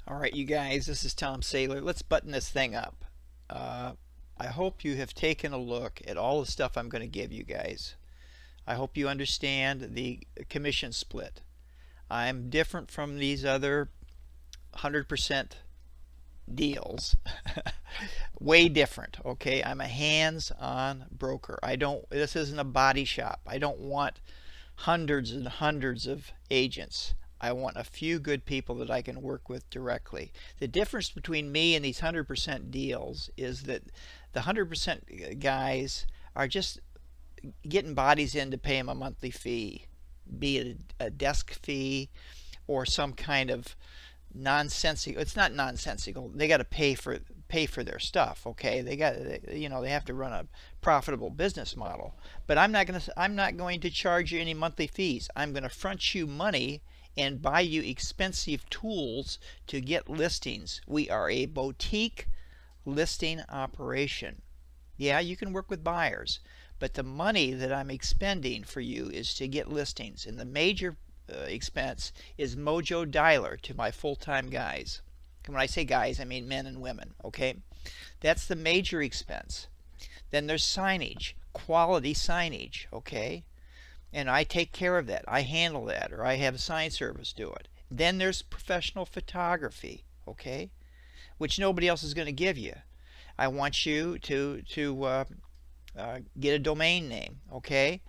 All right, you guys, this is Tom Saylor. Let's button this thing up. Uh, I hope you have taken a look at all the stuff I'm going to give you guys. I hope you understand the commission split. I'm different from these other 100% deals. Way different, okay? I'm a hands-on broker. This isn't a body shop. I don't want hundreds and hundreds of agents. I want a few good people that I can work with directly. The difference between me and these 100% deals is that the 100% guys are just getting bodies in to pay them a monthly fee, be it a desk fee or some kind of nonsensical. It's not nonsensical. They got to pay for their stuff. Okay, they have to run a profitable business model. But I'm not going to charge you any monthly fees. I'm going to front you money and buy you expensive tools to get listings. We are a boutique listing operation. Yeah, you can work with buyers, but the money that I'm expending for you is to get listings. And the major expense is Mojo Dialer to my full-time guys. And when I say guys, I mean men and women, okay? That's the major expense. Then there's signage, quality signage, okay? And I take care of that. I handle that, or I have a sign service do it. Then there's professional photography, okay? Which nobody else is going to give you. I want you to get a domain name, okay?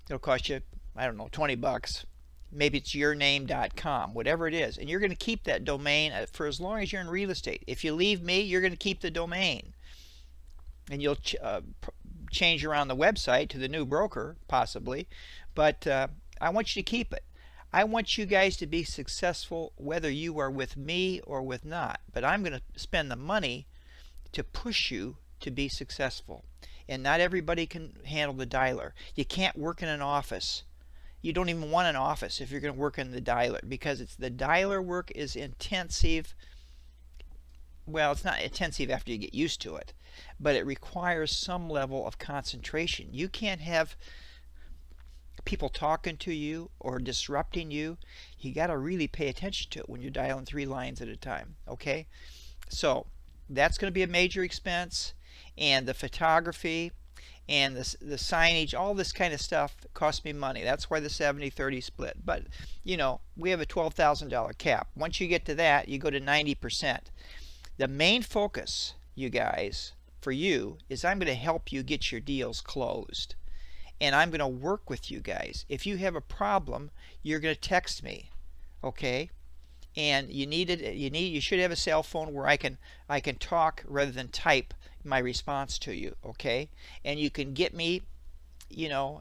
It'll cost you, I don't know, 20 bucks. Maybe it's yourname.com, whatever it is. And you're going to keep that domain for as long as you're in real estate. If you leave me, you're going to keep the domain. And you'll change around the website to the new broker, possibly. But I want you to keep it. I want you guys to be successful whether you are with me or with not. But I'm going to spend the money to push you to be successful. And not everybody can handle the dialer. You can't work in an office. You don't even want an office if you're going to work in the dialer, because the dialer work is intensive. Well, it's not intensive after you get used to it, but it requires some level of concentration. You can't have people talking to you or disrupting you. You got to really pay attention to it when you're dialing 3 lines at a time, okay? So that's going to be a major expense, and the photography and the signage, all this kind of stuff costs me money. That's why the 70-30 split. But we have a $12,000 cap. Once you get to that, you go to 90%. The main focus, you guys, for you is I'm going to help you get your deals closed. And I'm going to work with you guys. If you have a problem, you're going to text me, okay? And you should have a cell phone where I can talk rather than type my response to you, okay? And you can get me,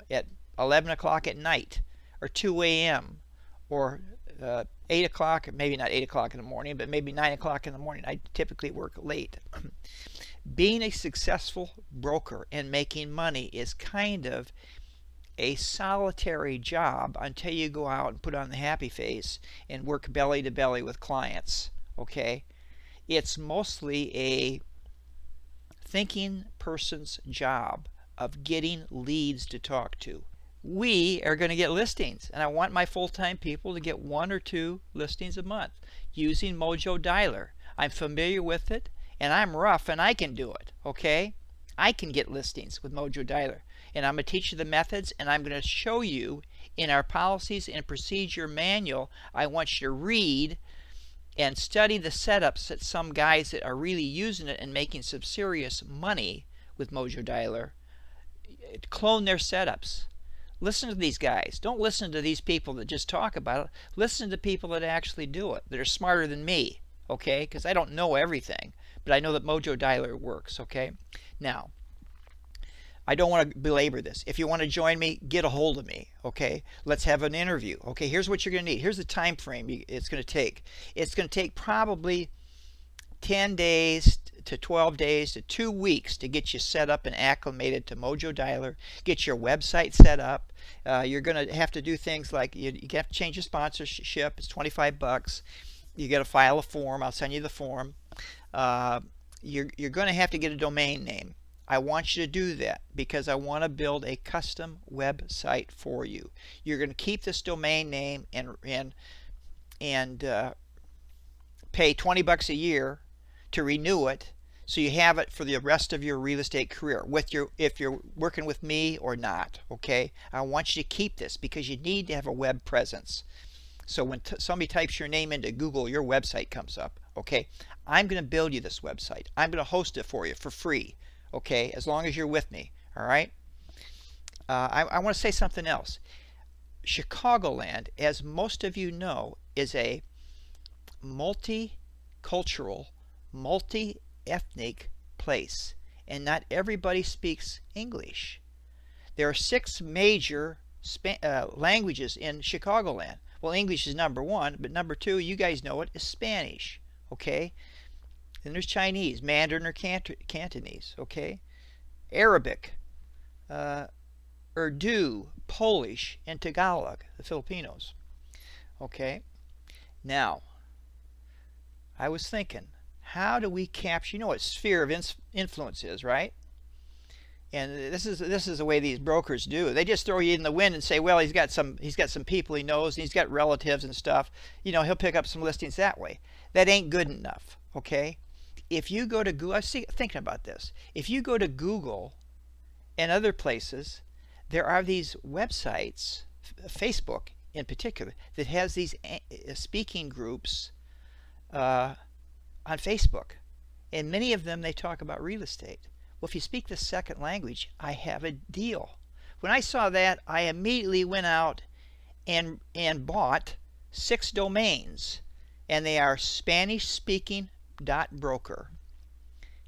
at 11 o'clock at night, or 2 a.m., or 8 o'clock, maybe not 8 o'clock in the morning, but maybe 9 o'clock in the morning. I typically work late. Being a successful broker and making money is kind of a solitary job until you go out and put on the happy face and work belly to belly with clients, okay? It's mostly a thinking person's job of getting leads to talk to. We are going to get listings, and I want my full-time people to get 1 or 2 listings a month using Mojo Dialer. I'm familiar with it, and I'm rough, and I can do it, okay? I can get listings with Mojo Dialer, and I'm going to teach you the methods, and I'm going to show you in our policies and procedure manual. I want you to read and study the setups that some guys that are really using it and making some serious money with Mojo Dialer clone their setups. Listen to these guys. Don't listen to these people that just talk about it. Listen to people that actually do it, that are smarter than me, okay? Because I don't know everything, but I know that Mojo Dialer works, okay? Now, I don't want to belabor this. If you want to join me, get a hold of me, okay? Let's have an interview. Okay, here's what you're going to need. Here's the time frame it's going to take. It's going to take probably 10 days to 12 days to 2 weeks to get you set up and acclimated to Mojo Dialer, get your website set up. You're going to have to do things like you have to change your sponsorship. It's 25 bucks. You got to file a form. I'll send you the form. You're going to have to get a domain name. I want you to do that because I want to build a custom website for you. You're going to keep this domain name and pay 20 bucks a year to renew it, so you have it for the rest of your real estate career, if you're working with me or not. Okay, I want you to keep this because you need to have a web presence. So when somebody types your name into Google, your website comes up. Okay, I'm going to build you this website. I'm going to host it for you for free. Okay, as long as you're with me. All right. I want to say something else. Chicagoland, as most of you know, is a multicultural, multi-ethnic place, and not everybody speaks English. There are 6 major languages in Chicagoland. Well, English is number 1, but number 2, you guys know it, is Spanish. Okay, then there's Chinese, Mandarin or Cantonese. Okay, Arabic, Urdu, Polish, and Tagalog, the Filipinos. Okay, now I was thinking, how do we capture, you know what sphere of influence is, right? And this is the way these brokers do. They just throw you in the wind and say, well, he's got some people he knows, and he's got relatives and stuff. You know, he'll pick up some listings that way. That ain't good enough. Okay, if you go to Google, I was thinking about this. If you go to Google and other places, there are these websites, Facebook in particular, that has these speaking groups on Facebook, and many of them, they talk about real estate. Well, if you speak the second language, I have a deal. When I saw that, I immediately went out and bought 6 domains, and they are SpanishSpeaking.broker,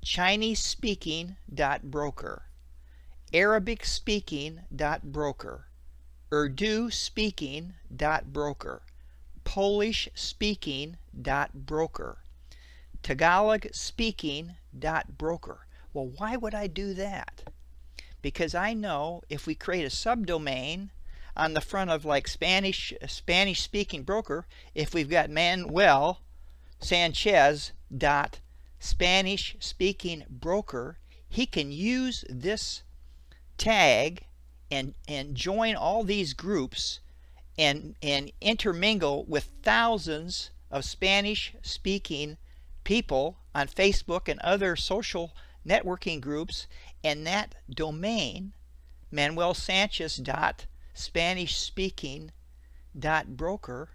ChineseSpeaking.broker, ArabicSpeaking.broker, UrduSpeaking.broker, PolishSpeaking.broker, TagalogSpeaking.broker. Well, why would I do that? Because I know if we create a subdomain on the front of like Spanish speaking broker, if we've got Manuel Sanchez dot Spanish speaking broker, he can use this tag and join all these groups and intermingle with thousands of Spanish speaking people on Facebook and other social networking groups, and that domain, Manuel Sanchez dot Spanish speaking dot broker,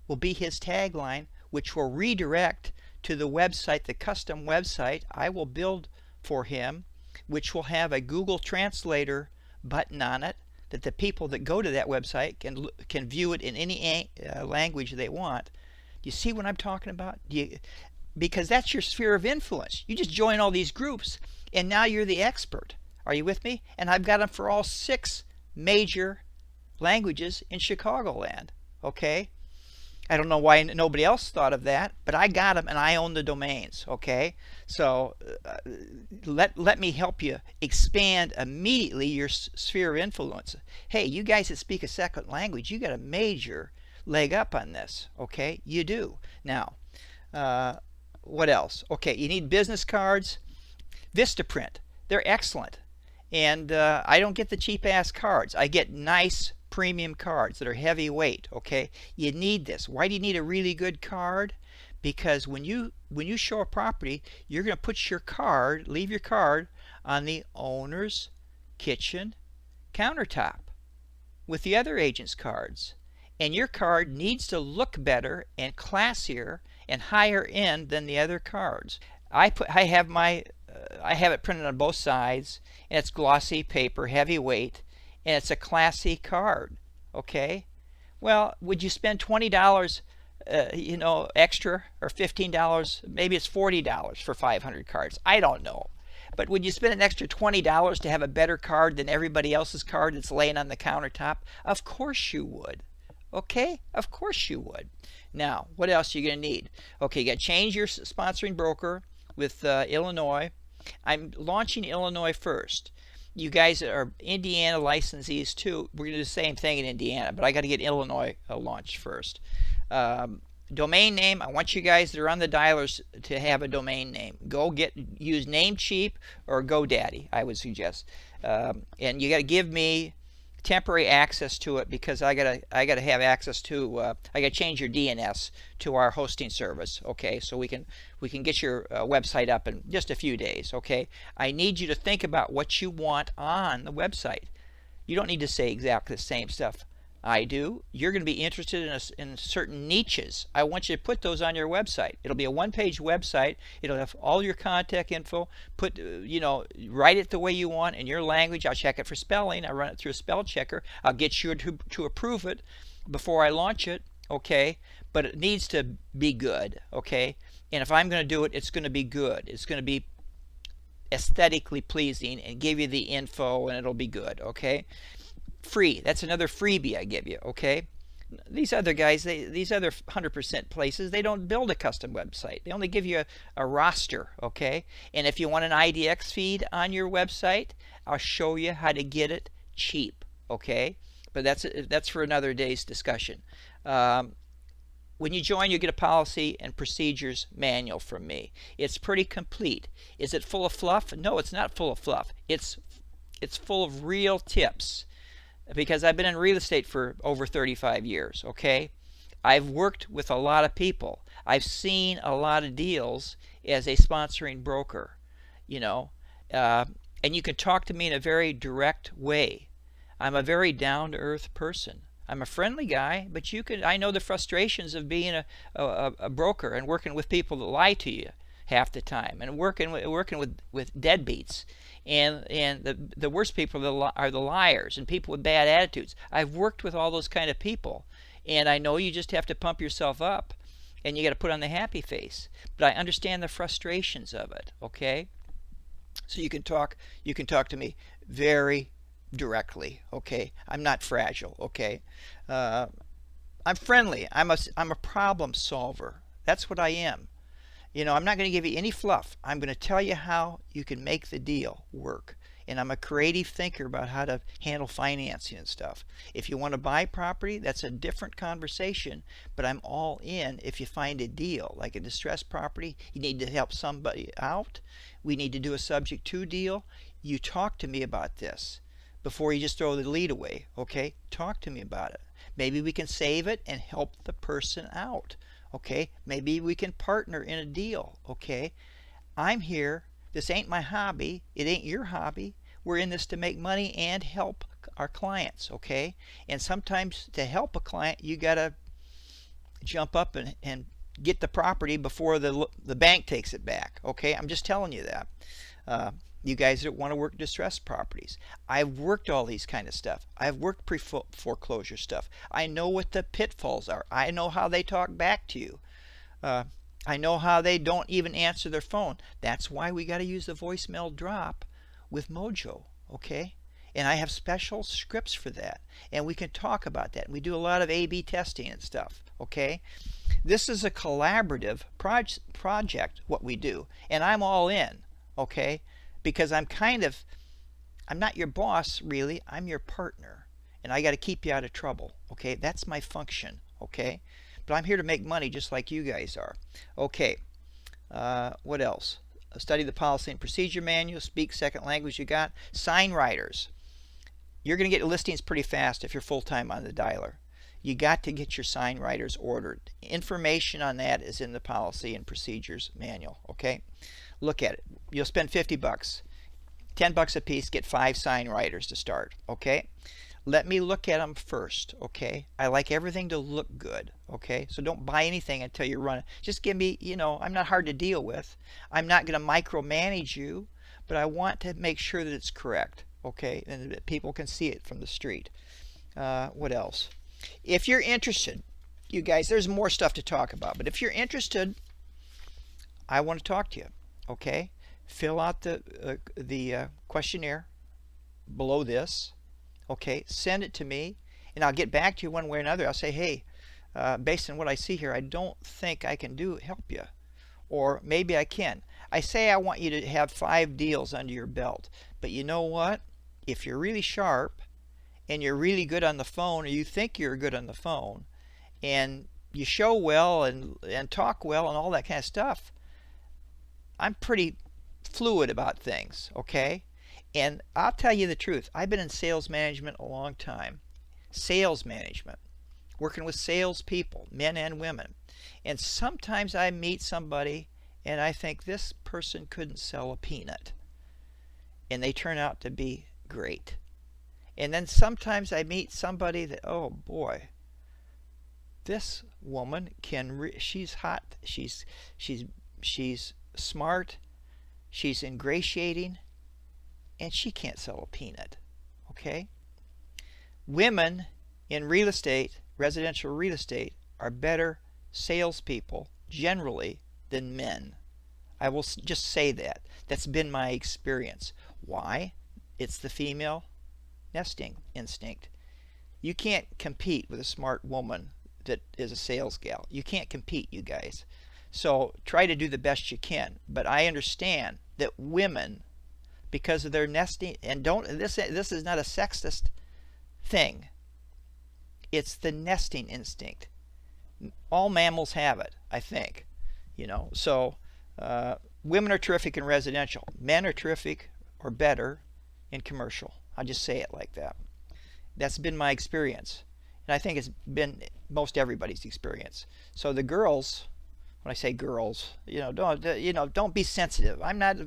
will be his tagline, which will redirect to the website, the custom website I will build for him, which will have a Google Translator button on it that the people that go to that website can view it in any language they want. You see what I'm talking about? Because that's your sphere of influence. You just join all these groups, and now you're the expert. Are you with me? And I've got them for all 6 major languages in Chicagoland. Okay? I don't know why nobody else thought of that, but I got them, and I own the domains. Okay? So let me help you expand immediately your sphere of influence. Hey, you guys that speak a second language, you got a major leg up on this. Okay? You do. Now, what else? Okay, you need business cards. Vistaprint, they're excellent, and I don't get the cheap ass cards. I get nice premium cards that are heavyweight. Okay, you need this. Why do you need a really good card? Because when you show a property, you're going to put your card, leave your card on the owner's kitchen countertop with the other agent's cards, and your card needs to look better and classier and higher end than the other cards. I have it printed on both sides, and it's glossy paper, heavyweight, and it's a classy card. Okay, well, would you spend $20 extra, or $15? Maybe it's $40 for 500 cards. I don't know, but would you spend an extra $20 to have a better card than everybody else's card that's laying on the countertop? Of course you would. Okay, of course you would. Now, what else are you going to need? Okay, you got to change your sponsoring broker with Illinois. I'm launching Illinois first. You guys that are Indiana licensees too, we're going to do the same thing in Indiana, but I got to get Illinois launched first. Domain name, I want you guys that are on the dialers to have a domain name. Use Namecheap or GoDaddy, I would suggest. And you got to give me temporary access to it because I gotta have access to I gotta change your DNS to our hosting service. Okay, so we can get your website up in just a few days. Okay, I need you to think about what you want on the website. You don't need to say exactly the same stuff I do. You're going to be interested in certain niches. I want you to put those on your website. It'll be a one-page website. It'll have all your contact info. Put, write it the way you want in your language. I'll check it for spelling. I run it through a spell checker. I'll get you to approve it before I launch it. Okay, but it needs to be good. Okay, and if I'm going to do it, it's going to be good. It's going to be aesthetically pleasing and give you the info, and it'll be good. Okay, free. That's another freebie I give you. Okay, these other guys, these other 100% places, they don't build a custom website. They only give you a roster. Okay, and if you want an IDX feed on your website, I'll show you how to get it cheap. Okay, but that's for another day's discussion. When you join, you get a policy and procedures manual from me. It's pretty complete. Is it full of fluff? No, it's not full of fluff. It's full of real tips, because I've been in real estate for over 35 years. Okay, I've worked with a lot of people. I've seen a lot of deals as a sponsoring broker, and you can talk to me in a very direct way. I'm a very down-to-earth person. I'm a friendly guy, but I know the frustrations of being a broker and working with people that lie to you half the time, and working with deadbeats, and the worst people are the liars and people with bad attitudes. I've worked with all those kind of people, and I know you just have to pump yourself up, and you got to put on the happy face. But I understand the frustrations of it. Okay, so you can talk to me very directly. Okay, I'm not fragile. Okay, I'm friendly. I'm a problem solver. That's what I am. I'm not going to give you any fluff. I'm going to tell you how you can make the deal work. And I'm a creative thinker about how to handle financing and stuff. If you want to buy property, that's a different conversation, but I'm all in if you find a deal, like a distressed property. You need to help somebody out. We need to do a subject to deal. You talk to me about this before you just throw the lead away. Okay, talk to me about it. Maybe we can save it and help the person out. Okay, maybe we can partner in a deal. Okay, I'm here. This ain't my hobby. It ain't your hobby. We're in this to make money and help our clients. Okay, and sometimes to help a client, you gotta jump up and get the property before the bank takes it back. Okay, I'm just telling you that. You guys that want to work distressed properties, I've worked all these kind of stuff. I've worked pre-foreclosure stuff. I know what the pitfalls are. I know how they talk back to you. I know how they don't even answer their phone. That's why we got to use the voicemail drop with Mojo. Okay, and I have special scripts for that, and we can talk about that. We do a lot of A/B testing and stuff. Okay, this is a collaborative project, what we do, and I'm all in. Okay, because I'm not your boss really. I'm your partner, and I got to keep you out of trouble. Okay, that's my function. Okay, but I'm here to make money just like you guys are. Okay, what else? Study the policy and procedure manual. Speak second language. You got sign writers. You're going to get listings pretty fast if you're full-time on the dialer. You got to get your sign writers ordered. Information on that is in the policy and procedures manual. Okay, look at it. You'll spend 50 bucks, 10 bucks a piece, get 5 sign writers to start. Okay, let me look at them first. Okay, I like everything to look good. Okay, so don't buy anything until you run it. Just give me, I'm not hard to deal with. I'm not going to micromanage you, but I want to make sure that it's correct. Okay, and that people can see it from the street. What else? If you're interested, you guys, there's more stuff to talk about, but if you're interested, I want to talk to you. Okay, fill out the questionnaire below this. Okay, send it to me, and I'll get back to you one way or another. I'll say, hey, based on what I see here, I don't think I can help you, or maybe I can. I say I want you to have 5 deals under your belt, but you know what? If you're really sharp and you're really good on the phone, or you think you're good on the phone, and you show well and talk well and all that kind of stuff, I'm pretty fluid about things. Okay, And I'll tell you the truth, I've been in sales management a long time. Sales management, working with salespeople, men and women. And sometimes I meet somebody and I think this person couldn't sell a peanut. And they turn out to be great. And then sometimes I meet somebody that, oh boy, this woman she's hot, she's smart, she's ingratiating, and she can't sell a peanut. Okay? Women in real estate, residential real estate, are better salespeople generally than men. I will just say that. That's been my experience. Why? It's the female nesting instinct. You can't compete with a smart woman that is a sales gal. You can't compete, you guys. So try to do the best you can. But I understand that women, because of their nesting, and this is not a sexist thing. It's the nesting instinct. All mammals have it, I think. So women are terrific in residential. Men are terrific or better in commercial. I'll just say it like that. That's been my experience. And I think it's been most everybody's experience. So the girls, when I say girls, don't be sensitive. I'm not.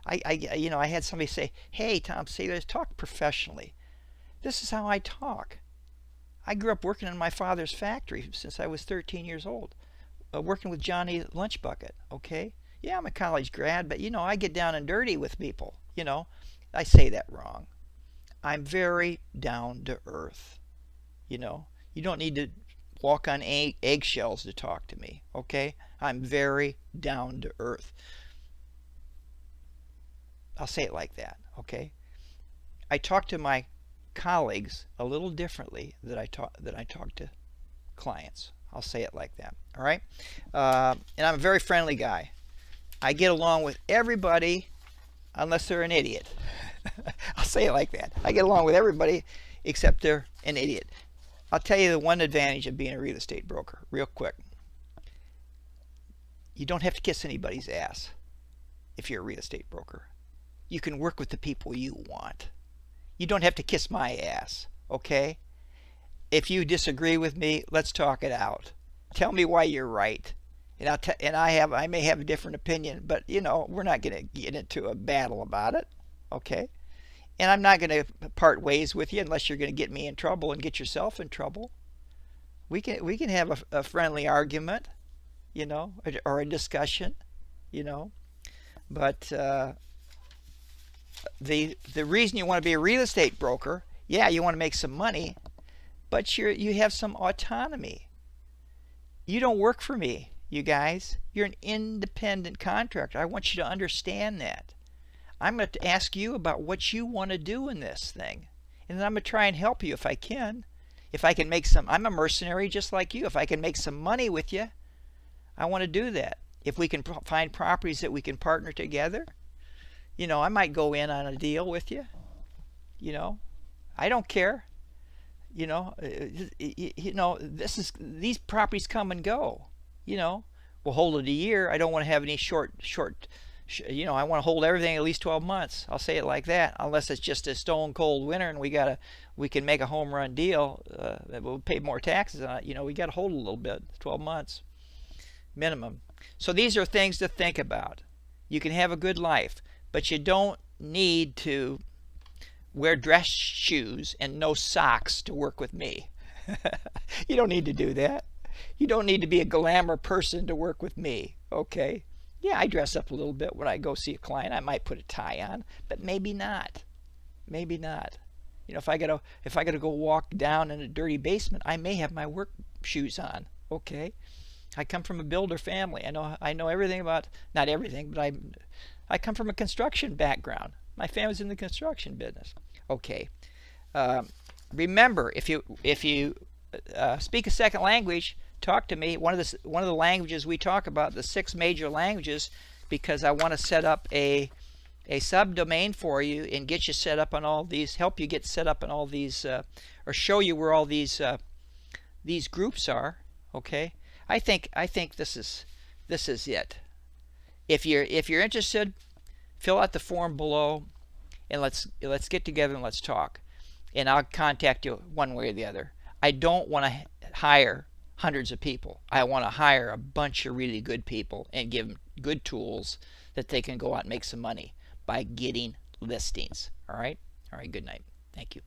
I had somebody say, "Hey, Tom Saylor, talk professionally." This is how I talk. I grew up working in my father's factory since I was 13 years old, working with Johnny Lunchbucket. Okay, yeah, I'm a college grad, but I get down and dirty with people. I say that wrong. I'm very down to earth. You don't need to walk on eggshells to talk to me. Okay, I'm very down to earth. I'll say it like that. Okay, I talk to my colleagues a little differently than I talk to clients. I'll say it like that. All right, and I'm a very friendly guy. I get along with everybody unless they're an idiot. I'll say it like that. I get along with everybody except they're an idiot. I'll tell you the one advantage of being a real estate broker, real quick. You don't have to kiss anybody's ass if you're a real estate broker. You can work with the people you want. You don't have to kiss my ass, okay? If you disagree with me, let's talk it out. Tell me why you're right. And I may have a different opinion, but we're not going to get into a battle about it, okay? And I'm not going to part ways with you unless you're going to get me in trouble and get yourself in trouble. We can have a friendly argument, or a discussion, But the reason you want to be a real estate broker, yeah, you want to make some money, but you have some autonomy. You don't work for me, you guys. You're an independent contractor. I want you to understand that. I'm going to ask you about what you want to do in this thing. And then I'm going to try and help you if I can. If I can make I'm a mercenary just like you. If I can make some money with you, I want to do that. If we can find properties that we can partner together, I might go in on a deal with you. I don't care. These properties come and go. We'll hold it a year. I don't want to have any short. I want to hold everything at least 12 months. I'll say it like that. Unless it's just a stone cold winter and we can make a home run deal. We'll pay more taxes on it. We got to hold a little bit. 12 months minimum. So these are things to think about. You can have a good life, but you don't need to wear dress shoes and no socks to work with me. You don't need to do that. You don't need to be a glamour person to work with me. Okay? Yeah, I dress up a little bit when I go see a client. I might put a tie on, but maybe not. Maybe not. If I gotta go walk down in a dirty basement, I may have my work shoes on. Okay? I come from a builder family. I know everything about, not everything, but I come from a construction background. My family's in the construction business. Okay. Remember, if you speak a second language, talk to me. One of the languages we talk about, the 6 major languages, because I want to set up a subdomain for you and get you set up on all these, help you get set up on all these, or show you where all these groups are. Okay. I think this is it. If you're interested, fill out the form below. and let's get together and let's talk. And I'll contact you one way or the other. I don't want to hire hundreds of people. I want to hire a bunch of really good people and give them good tools that they can go out and make some money by getting listings. All right? All right, good night. Thank you.